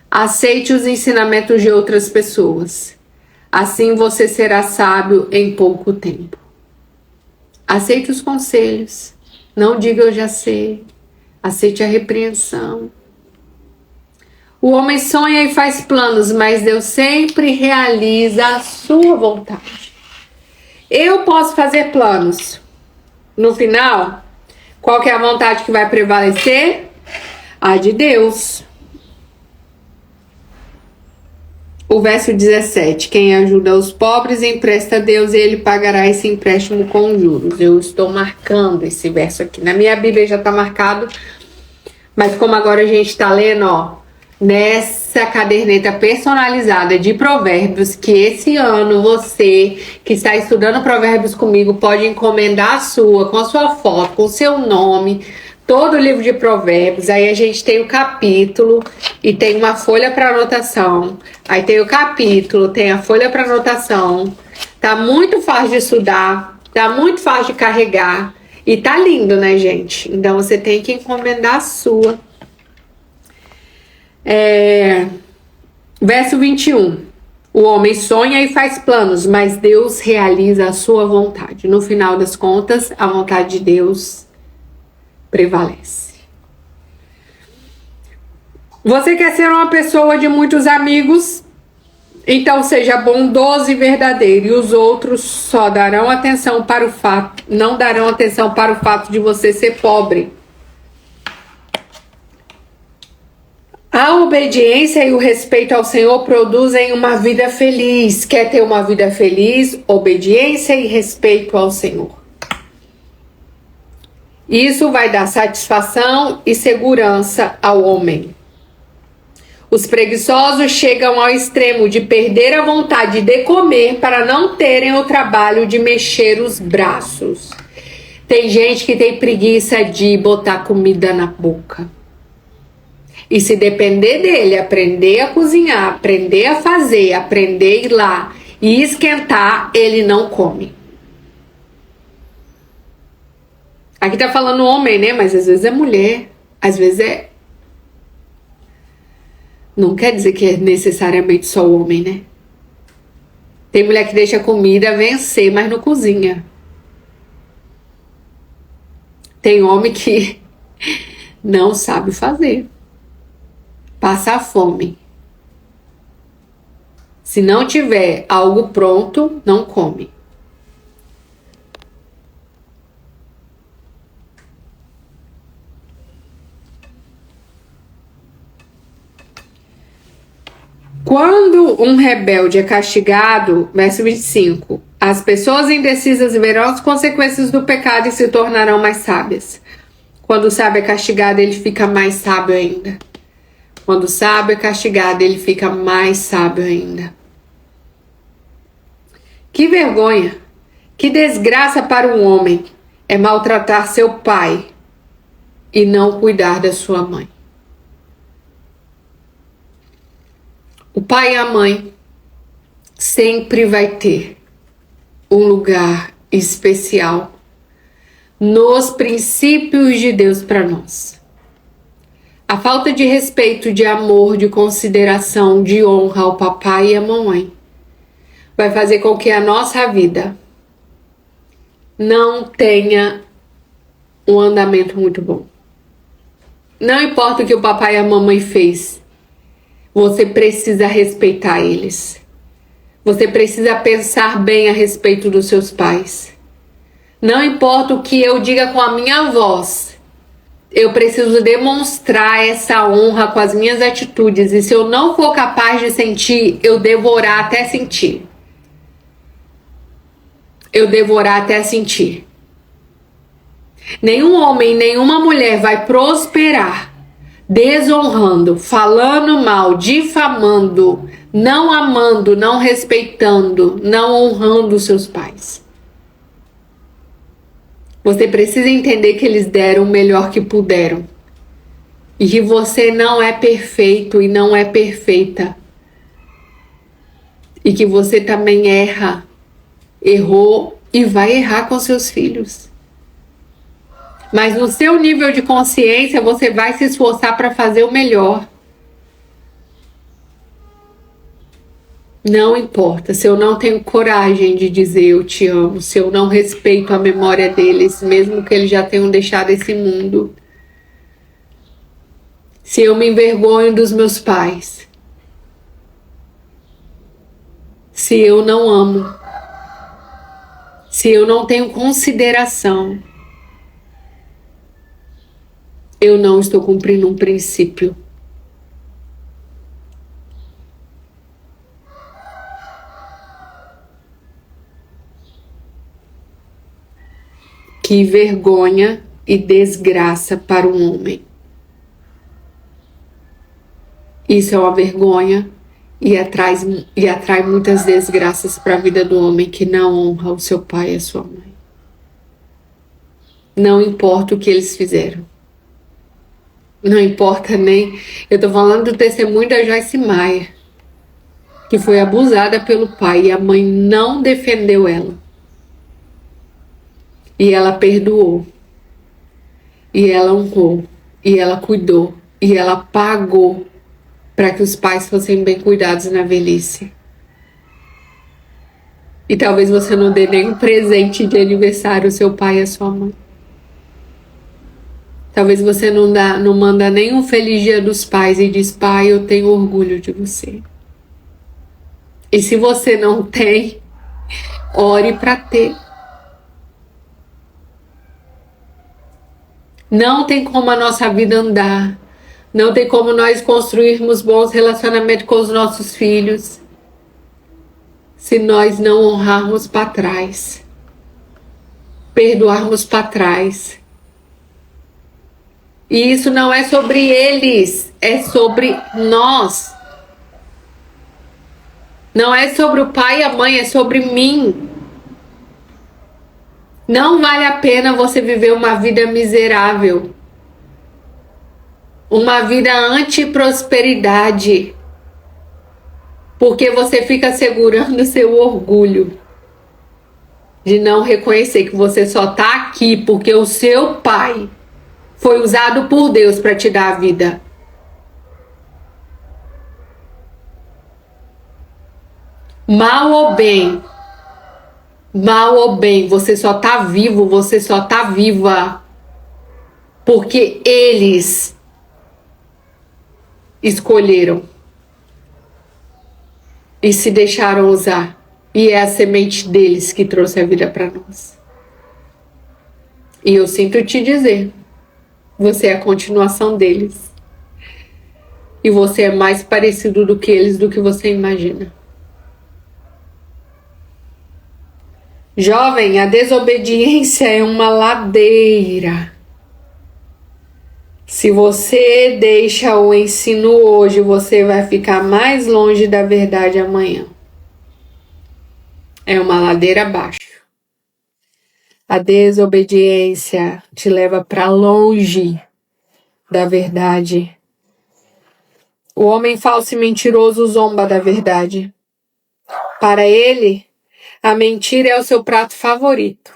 Aceite os ensinamentos de outras pessoas. Assim você será sábio em pouco tempo. Aceite os conselhos. Não diga eu já sei. Aceite a repreensão. O homem sonha e faz planos, mas Deus sempre realiza a sua vontade. Eu posso fazer planos. No final, qual que é a vontade que vai prevalecer? A de Deus. O verso 17, quem ajuda os pobres empresta a Deus e ele pagará esse empréstimo com juros. Eu estou marcando esse verso aqui. Na minha Bíblia já está marcado, mas como agora a gente está lendo, ó, nessa caderneta personalizada de provérbios, que esse ano você que está estudando provérbios comigo pode encomendar a sua, com a sua foto, com o seu nome, todo o livro de provérbios. Aí a gente tem o capítulo e tem uma folha para anotação. Aí tem o capítulo, tem a folha para anotação. Tá muito fácil de estudar, tá muito fácil de carregar e tá lindo, né, gente? Então você tem que encomendar a sua. Verso 21. O homem sonha e faz planos, mas Deus realiza a sua vontade. No final das contas, a vontade de Deus prevalece. Você quer ser uma pessoa de muitos amigos? Então seja bondoso e verdadeiro, e os outros só darão atenção para o fato, não darão atenção para o fato de você ser pobre. A obediência e o respeito ao Senhor produzem uma vida feliz. Quer ter uma vida feliz? Obediência e respeito ao Senhor. Isso vai dar satisfação e segurança ao homem. Os preguiçosos chegam ao extremo de perder a vontade de comer para não terem o trabalho de mexer os braços. Tem gente que tem preguiça de botar comida na boca. E se depender dele, aprender a cozinhar, aprender a fazer, aprender a ir lá e esquentar, ele não come. Aqui tá falando homem, né? Mas às vezes é mulher, às vezes é... Não quer dizer que é necessariamente só o homem, né? Tem mulher que deixa a comida vencer, mas não cozinha. Tem homem que não sabe fazer. Passa fome. Se não tiver algo pronto, não come. Quando um rebelde é castigado, verso 25, as pessoas indecisas verão as consequências do pecado e se tornarão mais sábias. Quando o sábio é castigado, ele fica mais sábio ainda. Quando o sábio é castigado, ele fica mais sábio ainda. Que vergonha, que desgraça para um homem é maltratar seu pai e não cuidar da sua mãe. O pai e a mãe sempre vai ter um lugar especial nos princípios de Deus para nós. A falta de respeito, de amor, de consideração, de honra ao papai e à mamãe vai fazer com que a nossa vida não tenha um andamento muito bom. Não importa o que o papai e a mamãe fez, você precisa respeitar eles. Você precisa pensar bem a respeito dos seus pais. Não importa o que eu diga com a minha voz, eu preciso demonstrar essa honra com as minhas atitudes. E se eu não for capaz de sentir, eu devo orar até sentir. Eu devo orar até sentir. Nenhum homem, nenhuma mulher vai prosperar desonrando, falando mal, difamando, não amando, não respeitando, não honrando seus pais. Você precisa entender que eles deram o melhor que puderam. E que você não é perfeito e não é perfeita. E que você também errou e vai errar com seus filhos. Mas no seu nível de consciência, você vai se esforçar para fazer o melhor. Não importa se eu não tenho coragem de dizer eu te amo, se eu não respeito a memória deles, mesmo que eles já tenham deixado esse mundo. Se eu me envergonho dos meus pais. Se eu não amo. Se eu não tenho consideração. Eu não estou cumprindo um princípio. Que vergonha e desgraça para um homem. Isso é uma vergonha e atrai muitas desgraças para a vida do homem que não honra o seu pai e a sua mãe. Não importa o que eles fizeram. Não importa nem... Eu tô falando do testemunho da Joyce Meyer, que foi abusada pelo pai e a mãe não defendeu ela. E ela perdoou. E ela honrou. E ela cuidou. E ela pagou para que os pais fossem bem cuidados na velhice. E talvez você não dê nenhum presente de aniversário ao seu pai e à sua mãe. Talvez você não manda nenhum feliz dia dos pais e diz: pai, eu tenho orgulho de você. E se você não tem, ore para ter. Não tem como a nossa vida andar. Não tem como nós construirmos bons relacionamentos com os nossos filhos se nós não honrarmos para trás, perdoarmos para trás. E isso não é sobre eles, é sobre nós. Não é sobre o pai e a mãe, é sobre mim. Não vale a pena você viver uma vida miserável. Uma vida anti-prosperidade. Porque você fica segurando seu orgulho de não reconhecer que você só está aqui porque o seu pai foi usado por Deus para te dar a vida. Mal ou bem, você só está vivo, você só está viva porque eles escolheram e se deixaram usar. E é a semente deles que trouxe a vida para nós. E eu sinto te dizer, você é a continuação deles. E você é mais parecido do que eles, do que você imagina. Jovem, a desobediência é uma ladeira. Se você deixa o ensino hoje, você vai ficar mais longe da verdade amanhã. É uma ladeira abaixo. A desobediência te leva para longe da verdade. O homem falso e mentiroso zomba da verdade. Para ele, a mentira é o seu prato favorito.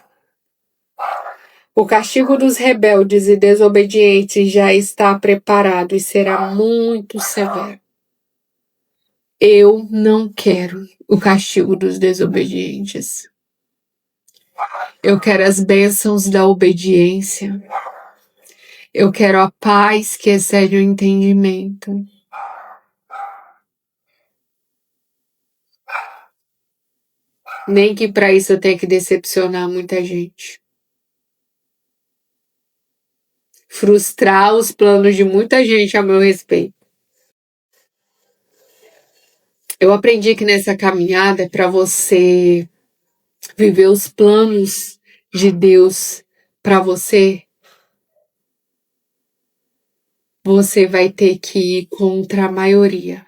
O castigo dos rebeldes e desobedientes já está preparado e será muito severo. Eu não quero o castigo dos desobedientes. Eu quero as bênçãos da obediência. Eu quero a paz que excede o entendimento. Nem que para isso eu tenha que decepcionar muita gente. Frustrar os planos de muita gente a meu respeito. Eu aprendi que nessa caminhada, para você viver os planos de Deus para você, você vai ter que ir contra a maioria.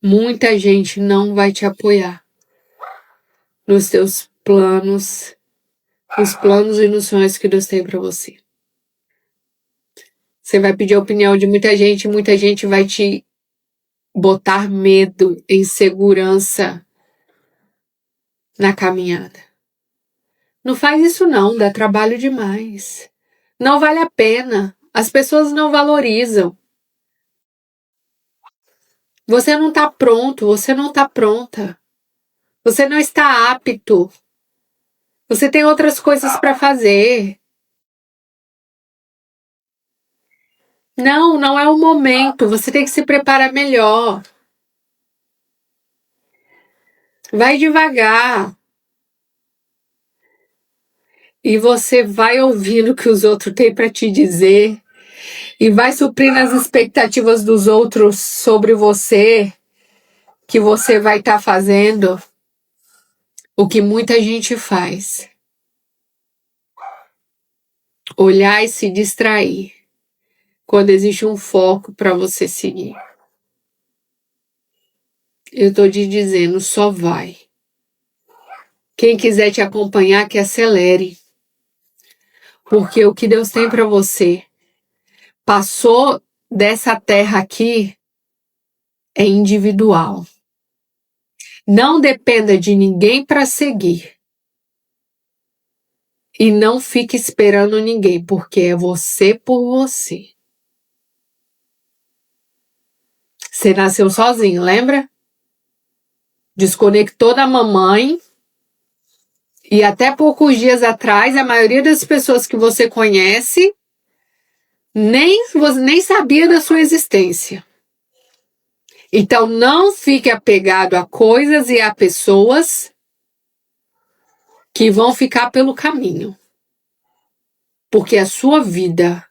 Muita gente não vai te apoiar nos seus planos, nos planos e nos sonhos que Deus tem para você. Você vai pedir a opinião de muita gente vai te botar medo, insegurança na caminhada. Não faz isso não, dá trabalho demais. Não vale a pena. As pessoas não valorizam. Você não está pronto, você não está pronta. Você não está apto. Você tem outras coisas para fazer. Não, não é o momento. Você tem que se preparar melhor. Vai devagar. E você vai ouvindo o que os outros têm para te dizer. E vai suprindo as expectativas dos outros sobre você. Que você vai estar fazendo o que muita gente faz. Olhar e se distrair. Quando existe um foco para você seguir. Eu tô te dizendo, só vai. Quem quiser te acompanhar, que acelere. Porque o que Deus tem para você passou dessa terra aqui é individual. Não dependa de ninguém para seguir. E não fique esperando ninguém, porque é você por você. Você nasceu sozinho, lembra? Desconectou da mamãe. E até poucos dias atrás, a maioria das pessoas que você conhece nem sabia da sua existência. Então, não fique apegado a coisas e a pessoas que vão ficar pelo caminho. Porque a sua vida,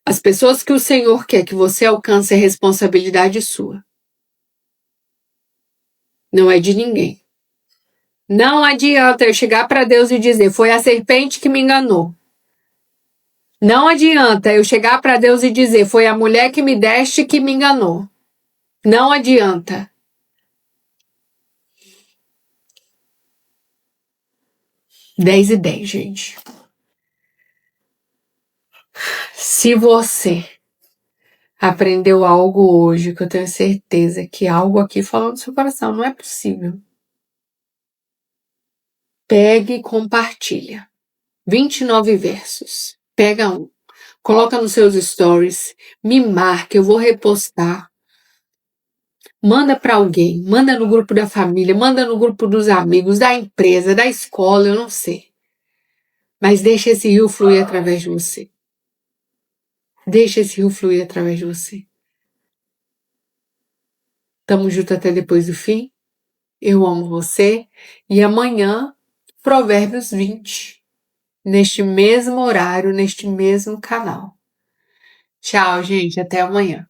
as pessoas que o Senhor quer que você alcance é responsabilidade sua. Não é de ninguém. Não adianta eu chegar para Deus e dizer, foi a serpente que me enganou. Não adianta eu chegar para Deus e dizer, foi a mulher que me deste que me enganou. Não adianta. Dez e 10, gente. Se você aprendeu algo hoje, que eu tenho certeza que algo aqui falou no seu coração, não é possível. Pegue e compartilha. 29 versos. Pega um. Coloca nos seus stories. Me marca, eu vou repostar. Manda para alguém. Manda no grupo da família. Manda no grupo dos amigos, da empresa, da escola, eu não sei. Mas deixa esse rio fluir através de você. Deixa esse rio fluir através de você. Tamo junto até depois do fim. Eu amo você. E amanhã, Provérbios 20. Neste mesmo horário, neste mesmo canal. Tchau, gente. Até amanhã.